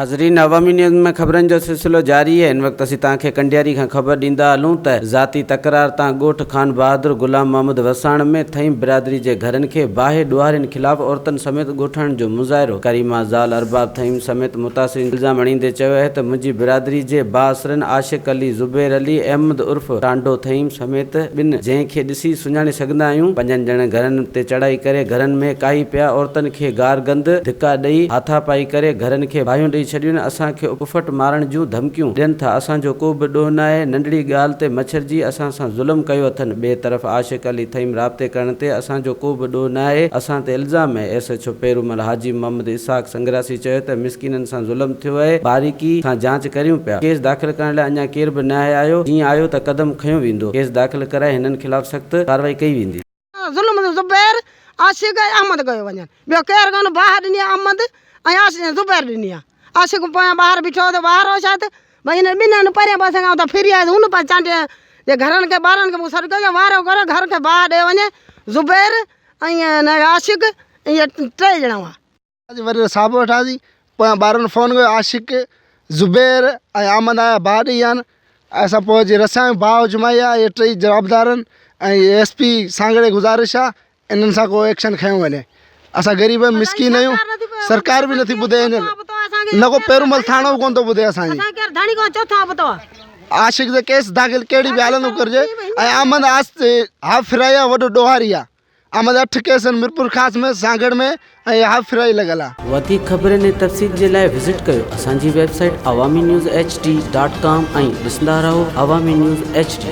नाज़रीन, अवामी न्यूज़ में खबरन जो सिलसिलो जारी है। इन वक्त असीं तव्हांखे कंडियारी खां ख़बर ॾींदा हलूं त ज़ाती तकरार तां ॻोठ खान बहादुर गुलाम मोहम्मद वसाण में थई बिरादरी जे घरनि खे बाहि ॾुआरियुनि ख़िलाफ़ औरतुनि समेत ॻोठाइण जो मुज़ाहिरो। करीमा ज़ाल अरबाब थईम समेत मुतासिर इल्ज़ाम हणींदे चयो आहे त मुंहिंजी बिरादरी जे बाअसरनि आशिक़ अली, ज़ुबैर अली, अहमद उर्फ़ टांडो थईम समेत ॿिनि जंहिंखे ॾिसी सुञाणे सघंदा आहियूं, 5 ॼणनि घरनि ते चढ़ाई करे घरनि में काई पिया, औरतुनि खे गार गंद धिका ॾेई हाथापाई करे घरनि खे भाइयूं ॾेई छॾियूं, असांखे उफ़ट मारण जूं धमकियूं ॾियनि था। असांजो को बि ॾोह न आहे। नंढड़ी ॻाल्हि ते मच्छरजी असां सां ज़ुल्म कयो अथनि। ॿिए तरफ़ आशिक़ अली थईम राब्ते करण ते असांजो को बि ॾोह न आहे, असां ते इल्ज़ाम आहे। SHO पेरूमल हाजी मोहम्मद इसाक़ संग्रासी चयो त मिसकिननि सां ज़ुल्म थियो आहे, बारीकी सां जांच करियूं पिया। केस दाख़िल करण लाइ अञा केर बि न आयो। जीअं आयो त कदम खयो वेंदो। केस दाख़िल कराए हिननि ख़िलाफ़ सख़्त कार्रवाई कई वेंदी। ज़ुल्म ज़ुबैर आशिक़ अहमद कयो वञनि, ॿियो केरु कोन। ॿाहिरि ॾिनी अहमद ऐं ज़ुबैर ॾिनी आहे। आशिक़ पोयां ॿाहिरि बीठो त ॿाहिरि हो छा त भई हिन ॿिन्हिनि परियां पासे खां त फिरी आयो हुन पासे चांटे जे घरनि खे ॿारनि खे मूं सॾु कयो वारो करे घर खे बाहि ॾे वञे। ज़ुबैर ऐं आशिक़ इहे 3 ॼणा हुआ। वरी साबु वठासीं, पोयां ॿारनि फ़ोन कयो, आशिक़, ज़ुबैर ऐं अहमद आया बाहि ॾेई आहिनि। असां पोइ जे रसायूं बाहि जुमाई आहे। इहे 3 जवाबदारनि ऐं SP सांगड़े गुज़ारिश आहे इन्हनि सां को एक्शन खयों वञे। असां ग़रीब मिसकिन आहियूं, सरकार बि नथी ॿुधे। न को पेरूमल थाणो बि कोन थो ॿुधे असांजी। आशिक़ ते केस दाख़िल कहिड़ी बि हालत में करिजे। ऐं अहमद हाफ़ फिराई आहे, वॾो ॾोहारी आहे। अहमद 8 केस आहिनि, मिरपुर ख़ासि में, सांगड़ में, ऐं हाफ़ फिराई लॻल आहे। वधीक ख़बरनि ऐं तफ़सील जे लाइ विज़िट कयो असांजी वेबसाइट awamiNewsHD.com ऐं ॾिसंदा रहो अवामी न्यूज़ HD।